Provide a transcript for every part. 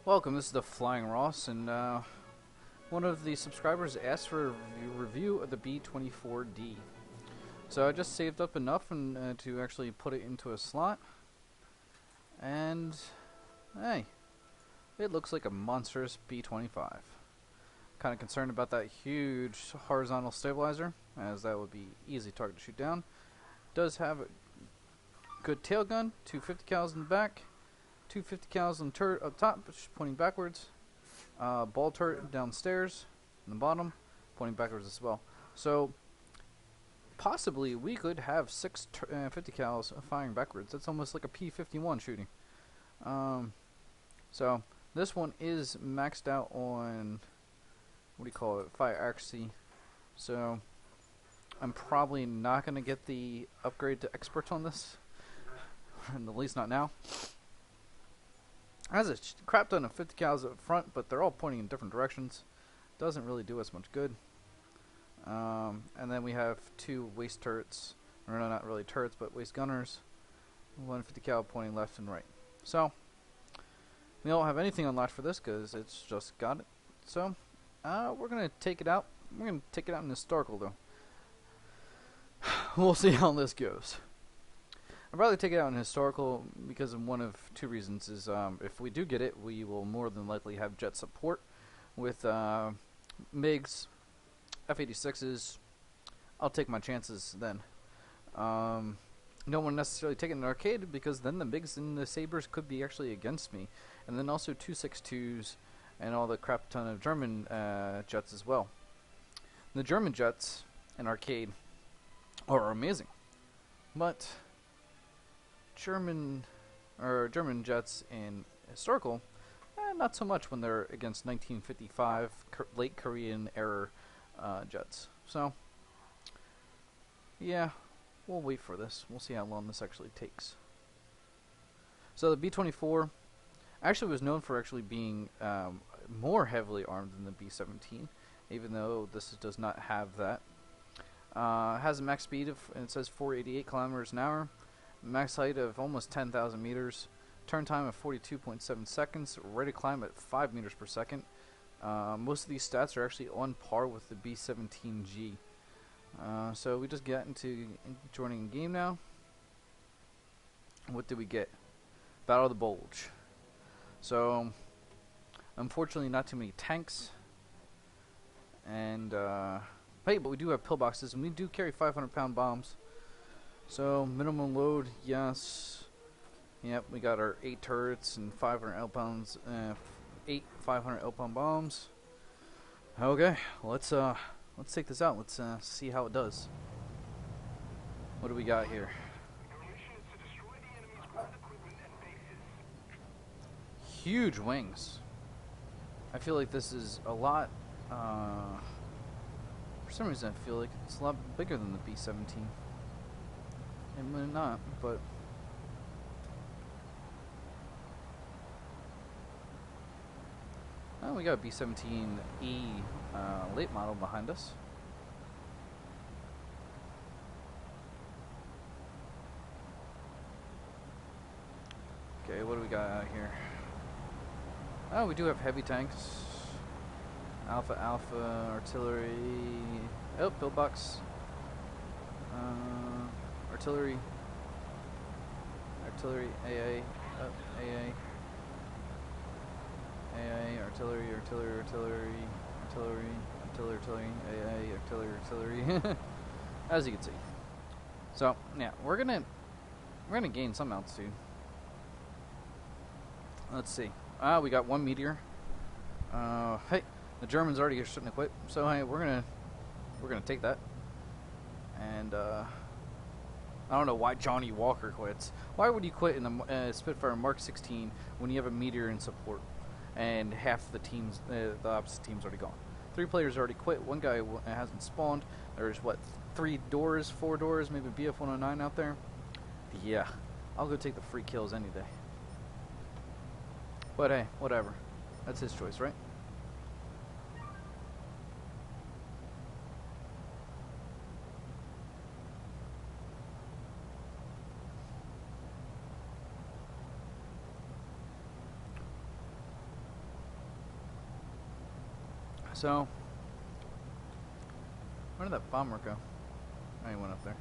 Welcome, this is the Flying Ross, and one of the subscribers asked for a review of the B-24D. So I just saved up enough to actually put it into a slot, and hey, it looks like a monstrous B-25. Kind of concerned about that huge horizontal stabilizer, as that would be easy target to shoot down. Does have a good tail gun, 250 cals in the back, 250 cals on turret up top, pointing backwards. Ball turret downstairs, in the bottom, pointing backwards as well. So possibly we could have 50 cals firing backwards. That's almost like a P-51 shooting. So this one is maxed out on, what do you call it, fire accuracy. So I'm probably not going to get the upgrade to expert on this, at least not now. Has a crap ton of 50 cals up front, but they're all pointing in different directions. Doesn't really do us much good. And then we have two waist turrets, or no, not really turrets, but waist gunners. 150 cal pointing left and right. So we don't have anything unlocked for this because it's just got it. So we're gonna take it out. We're gonna take it out in historical though. We'll see how this goes. I'd rather take it out in historical because of one of two reasons. Is if we do get it, we will more than likely have jet support with MiGs, F-86s. I'll take my chances then. Don't want to necessarily take it in an arcade because then the MiGs and the Sabres could be actually against me. And then also 262s and all the crap ton of German jets as well. The German jets in arcade are amazing, but German jets in historical, not so much when they're against 1955 late Korean era jets. So yeah, we'll wait for this. We'll see how long this actually takes. So the B-24 actually was known for actually being more heavily armed than the B-17, even though this does not have that. Has a max speed of, and it says 488 kilometers an hour. Max height of almost 10,000 meters. Turn time of 42.7 seconds. Rate of climb at 5 meters per second. Most of these stats are actually on par with the B-17G. So we just get into joining a game now. What did we get? Battle of the Bulge. So unfortunately not too many tanks. And hey, but we do have pillboxes, and we do carry 500-pound bombs. So minimum load, yes. Yep, we got our 8 turrets and 500 L-pounds, 8 500 L-pound bombs. Okay, let's take this out. Let's see how it does. What do we got here? Huge wings. I feel like this is a lot. For some reason, I feel like it's a lot bigger than the B-17. It might not, but we got a B-17E late model behind us. Okay, what do we got out here? Oh, we do have heavy tanks. Alpha, artillery. Oh, pillbox. Artillery, AA, AA, artillery, AA, as you can see. So yeah, we're gonna gain some altitude. Let's see. We got 1 meteor. Hey, the Germans already shouldn't have quit, so hey, we're gonna take that. And I don't know why Johnny Walker quits. Why would you quit in the Spitfire Mark 16 when you have a meteor in support and half the teams, the opposite team's already gone? 3 players already quit. 1 guy hasn't spawned. There's what, 4 doors, maybe BF-109 out there. Yeah, I'll go take the free kills any day. But hey, whatever. That's his choice, right? So, where did that bomber go? Oh, he went up there.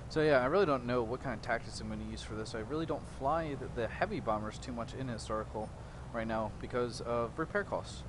So yeah, I really don't know what kind of tactics I'm going to use for this. I really don't fly the heavy bombers too much in Historical right now because of repair costs,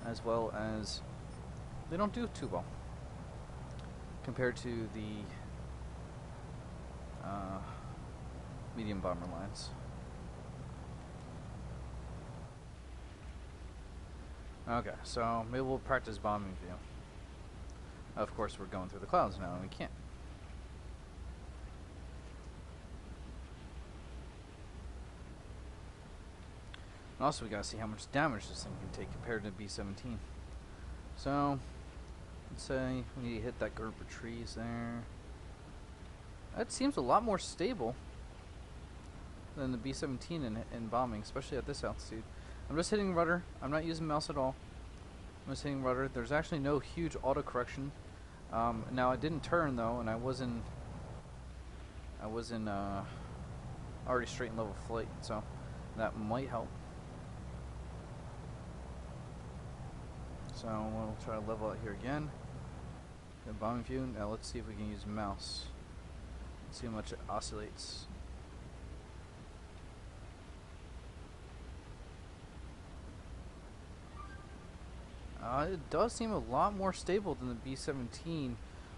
as well as they don't do too well compared to the medium bomber lines. Okay, so maybe we'll practice bombing view. Of course, we're going through the clouds now, and we can't. And also, we gotta see how much damage this thing can take compared to B-17. So, let's say we need to hit that group of trees there. That seems a lot more stable than the B-17 in bombing, especially at this altitude. I'm just hitting rudder. I'm not using mouse at all. I'm just hitting rudder. There's actually no huge auto correction. Now I didn't turn though, and I was in already straight in level flight, so that might help. So we'll try to level out here again. Get bombing view. Now let's see if we can use mouse. Let's see how much it oscillates. It does seem a lot more stable than the B-17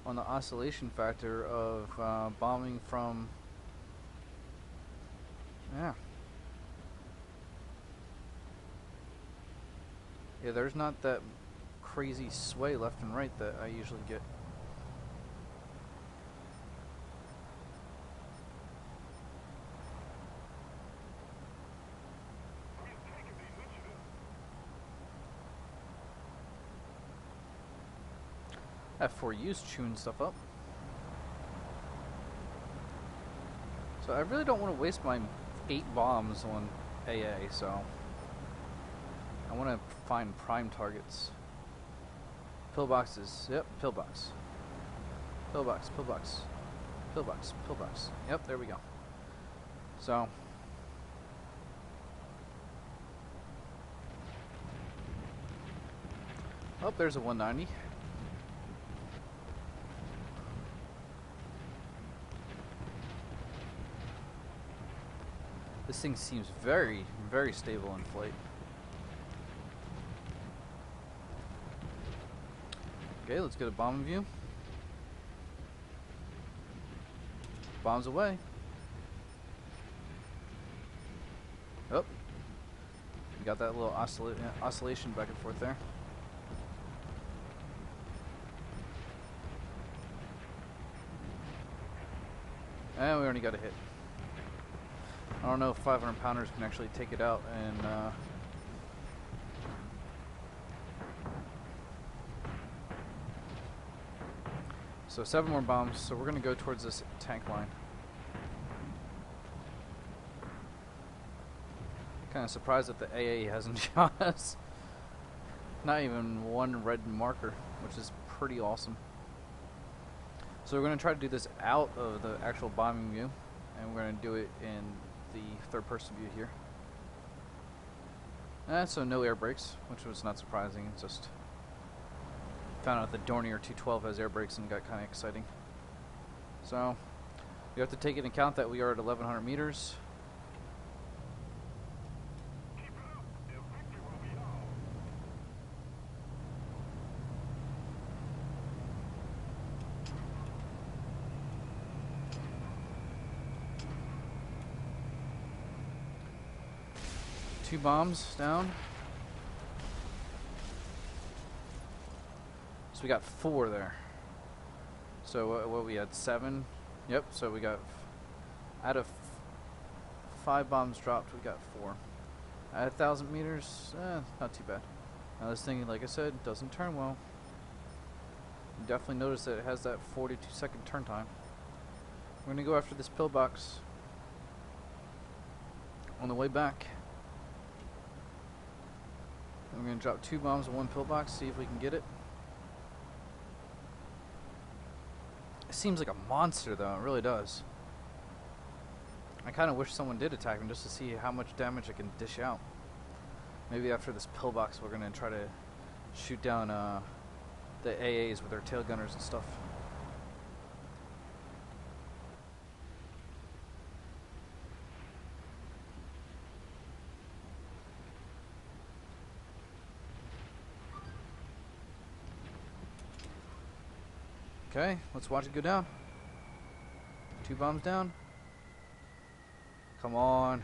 on the oscillation factor of bombing from. Yeah. Yeah, there's not that crazy sway left and right that I usually get. F4U's chewing stuff up. So I really don't want to waste my 8 bombs on AA, so I want to find prime targets. Pillboxes. Yep, pillbox. Pillbox, pillbox. Pillbox, pillbox. Yep, there we go. So oh, there's a 190. This thing seems very, very stable in flight. Okay, let's get a bombing view. Bombs away. Oh, we got that little oscillation back and forth there. And we already got a hit. I don't know if 500 pounders can actually take it out, and so 7 more bombs, so we're gonna go towards this tank line. Kinda surprised that the AA hasn't shot us. Not even one red marker, which is pretty awesome. So we're gonna try to do this out of the actual bombing view, and we're gonna do it in the third-person view here. So no air brakes, which was not surprising. It's just found out the Dornier 212 has air brakes and got kind of exciting. So you have to take into account that we are at 1,100 meters. Two bombs down. So we got 4 there. So what we had 7. Yep. So we got out of 5 bombs dropped, we got 4. At 1,000 meters, not too bad. Now this thing, like I said, doesn't turn well. You definitely notice that it has that 42-second turn time. We're gonna go after this pillbox on the way back. And we're gonna drop 2 bombs on 1 pillbox, see if we can get it. seems like a monster, though. It really does. I kind of wish someone did attack him just to see how much damage I can dish out. Maybe after this pillbox, we're going to try to shoot down the AAs with our tail gunners and stuff. Okay, let's watch it go down. 2 bombs down. Come on.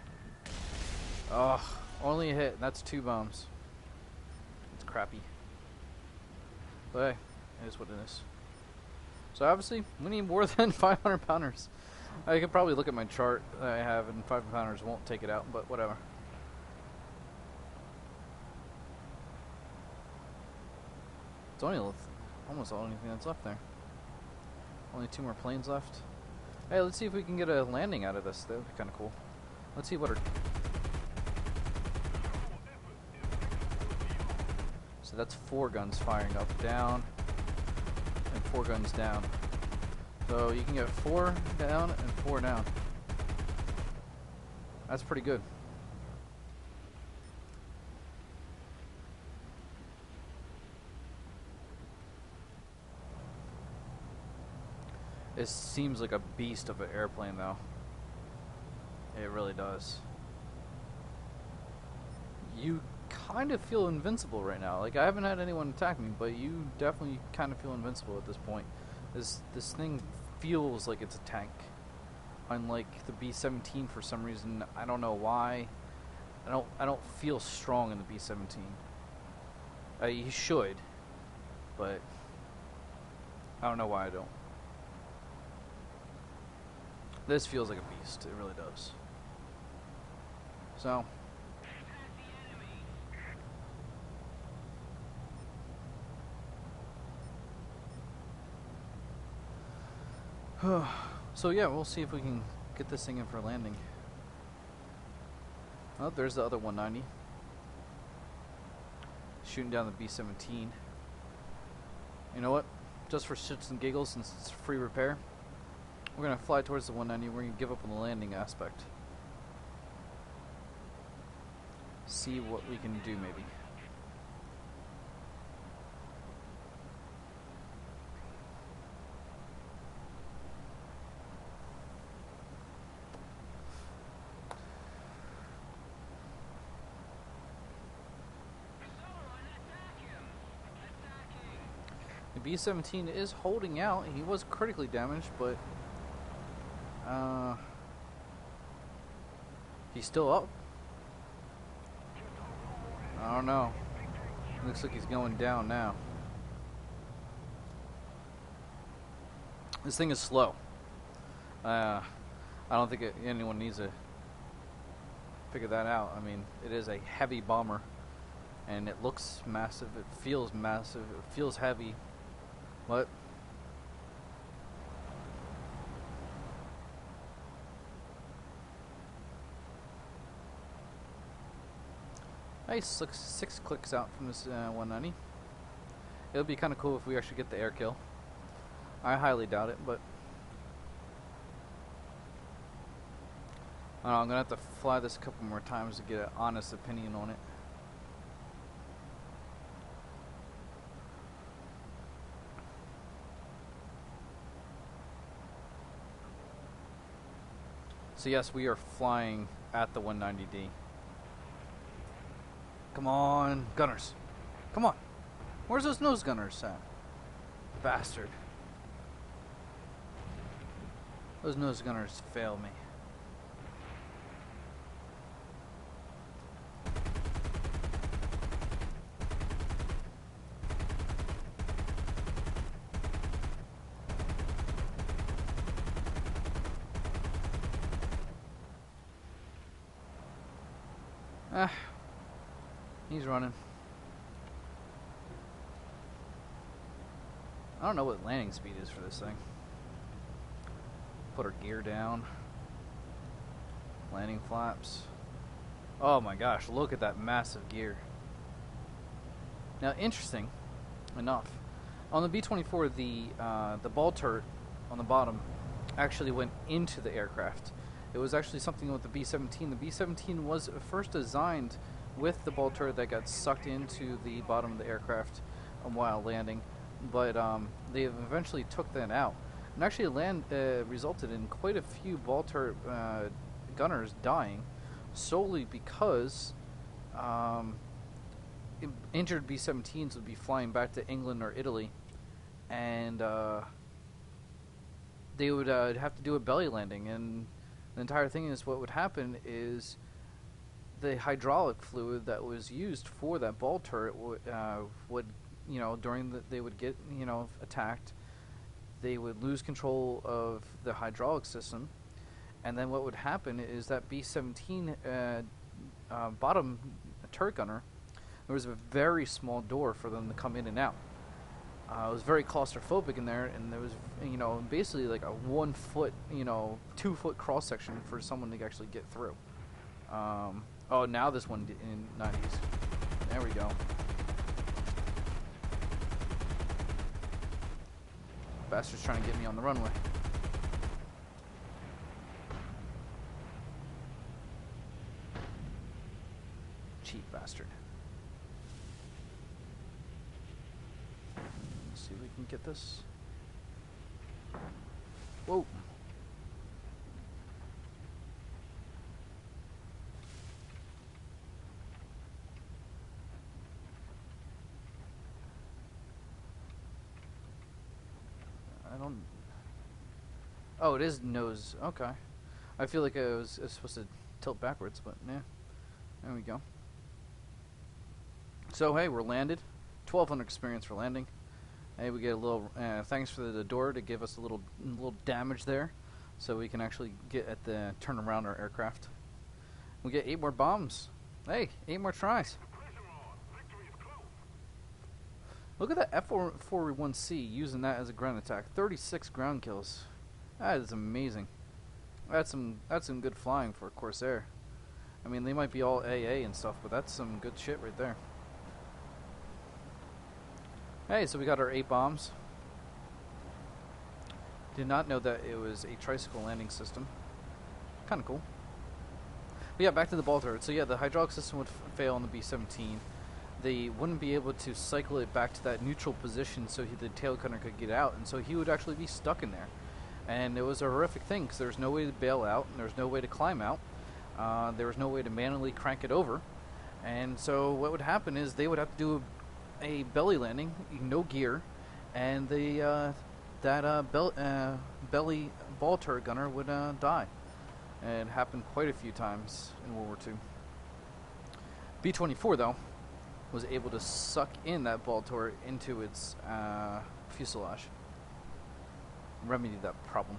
Oh, only a hit. That's 2 bombs. It's crappy. But hey, it is what it is. So obviously, we need more than 500 pounders. I could probably look at my chart that I have, and 500 pounders won't take it out, but whatever. It's only almost the only thing that's left there. Only 2 more planes left. Hey, let's see if we can get a landing out of this. That would be kind of cool. Let's see what our... So that's 4 guns firing up, down, and 4 guns down. So you can get 4 down and 4 down. That's pretty good. It seems like a beast of an airplane, though. It really does. You kind of feel invincible right now. Like, I haven't had anyone attack me, but you definitely kind of feel invincible at this point. This thing feels like it's a tank. Unlike the B-17 for some reason. I don't know why. I don't feel strong in the B-17. You should, but I don't know why I don't. This feels like a beast. It really does. So. So yeah, we'll see if we can get this thing in for a landing. Oh, there's the other 190. Shooting down the B-17. You know what? Just for shits and giggles, since it's free repair, we're going to fly towards the 190. We're going to give up on the landing aspect. See what we can do, maybe. The B-17 is holding out. He was critically damaged, but he's still up. I don't know. Looks like he's going down now. This thing is slow. I don't think anyone needs to figure that out. I mean, it is a heavy bomber, and it looks massive. It feels massive. It feels heavy. What? Nice, looks 6 clicks out from this 190. It'll be kind of cool if we actually get the air kill. I highly doubt it, but I don't know, I'm gonna have to fly this a couple more times to get an honest opinion on it. So yes, we are flying at the 190D. Come on, gunners. Come on. Where's those nose gunners at? Bastard. Those nose gunners fail me. He's running. I don't know what landing speed is for this thing. Put our gear down. Landing flaps. Oh my gosh, look at that massive gear. Now, interesting enough, on the B-24, the ball turret on the bottom actually went into the aircraft. It was actually something with the B-17. The B-17 was first designed with the ball turret that got sucked into the bottom of the aircraft while landing, but they eventually took that out. And actually resulted in quite a few ball turret gunners dying, solely because injured B-17s would be flying back to England or Italy, and they would have to do a belly landing. And the entire thing is, what would happen is the hydraulic fluid that was used for that ball turret would, they would get, attacked. They would lose control of the hydraulic system, and then what would happen is that B-17 bottom turret gunner, there was a very small door for them to come in and out. It was very claustrophobic in there, and there was, basically like a 1 foot, 2 foot cross section for someone to actually get through. Oh, now this one in 90s. There we go. Bastard's trying to get me on the runway. Cheap bastard. Let's see if we can get this. Whoa. I don't... Oh, it is nose. Okay. I feel like it was supposed to tilt backwards, but yeah. There we go. So, hey, we're landed. 1200 experience for landing. Hey, we get a little... thanks for the door to give us a little damage there, so we can actually get at the... turn around our aircraft. We get 8 more bombs. Hey, 8 more tries. Look at that F-441C using that as a ground attack. 36 ground kills. That is amazing. That's some good flying for a Corsair. I mean, they might be all AA and stuff, but that's some good shit right there. Hey, so we got our 8 bombs. Did not know that it was a tricycle landing system. Kind of cool. But yeah, back to the ball turret. So yeah, the hydraulic system would fail on the B-17. They wouldn't be able to cycle it back to that neutral position so the tail gunner could get out, and so he would actually be stuck in there. And it was a horrific thing because there was no way to bail out, and there was no way to climb out. There was no way to manually crank it over. And so what would happen is they would have to do a belly landing, no gear, and the belly ball turret gunner would die. And it happened quite a few times in World War II. B-24 though was able to suck in that ball turret into its fuselage, remedy that problem.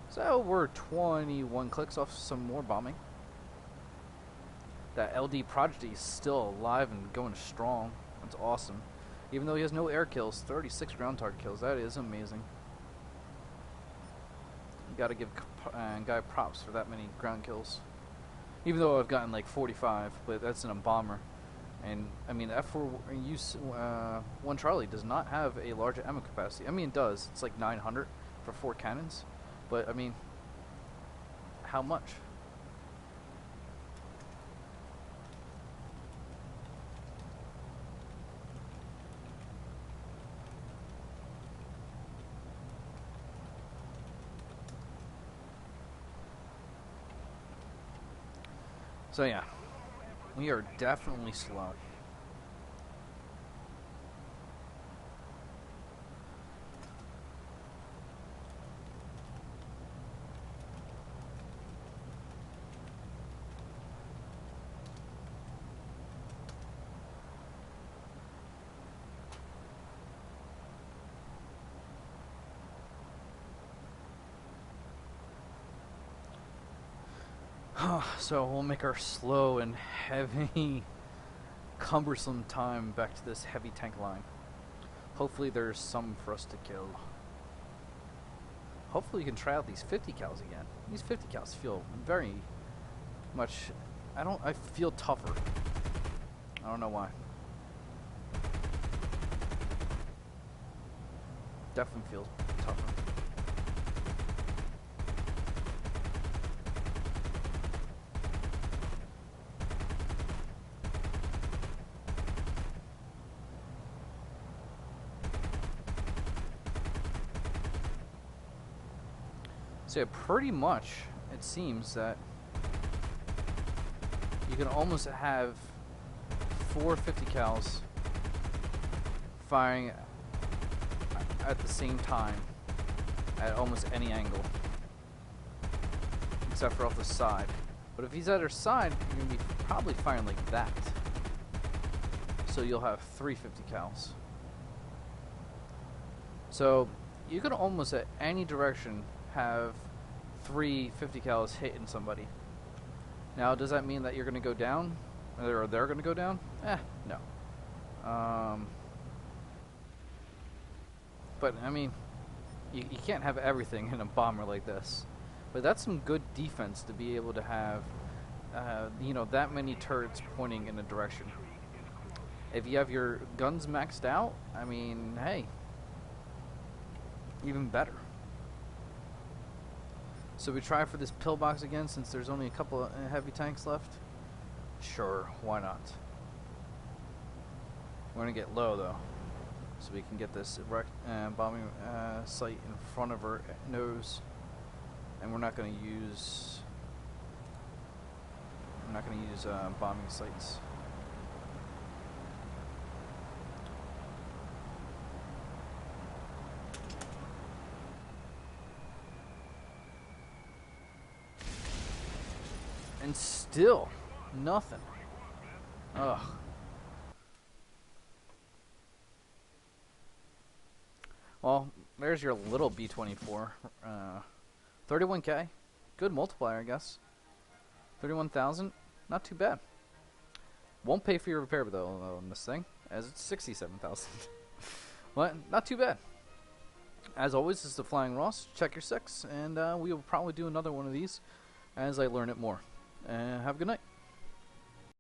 So we're 21 clicks off some more bombing. That LD Prodigy is still alive and going strong. That's awesome. Even though he has no air kills, 36 ground target kills. That is amazing. You gotta give guy props for that many ground kills. Even though I've gotten like 45, but that's in a bomber. And I mean, F-1 Charlie does not have a large ammo capacity. I mean, it does. It's like 900 for 4 cannons. But I mean, how much? So yeah, we are definitely slow. So we'll make our slow and heavy, cumbersome time back to this heavy tank line. Hopefully there's some for us to kill. Hopefully we can try out these 50 cals again. These 50 cals feel very much... I feel tougher. I don't know why. definitely feels tougher. So yeah, pretty much it seems that you can almost have 450 cals firing at the same time at almost any angle, except for off the side. But if he's at her side, you're going to be probably firing like that. So you'll have 350 cals. So you could almost at any direction have 350 cals hitting somebody. Now, does that mean that you're going to go down? Or they're going to go down? No. But, I mean, you can't have everything in a bomber like this. But that's some good defense to be able to have, you know, that many turrets pointing in a direction. If you have your guns maxed out, I mean, hey, even better. So we try for this pillbox again, since there's only a couple of heavy tanks left. Sure, why not? We're gonna get low though, so we can get this bombing site in front of her nose, and we're not gonna use bombing sites. And still, nothing. Ugh. Well, there's your little B-24. 31K. Good multiplier, I guess. 31,000. Not too bad. Won't pay for your repair, though, on this thing, as it's 67,000. Well, not too bad. As always, this is the Flying Ross. Check your 6, and we will probably do another one of these as I learn it more. Have a good night.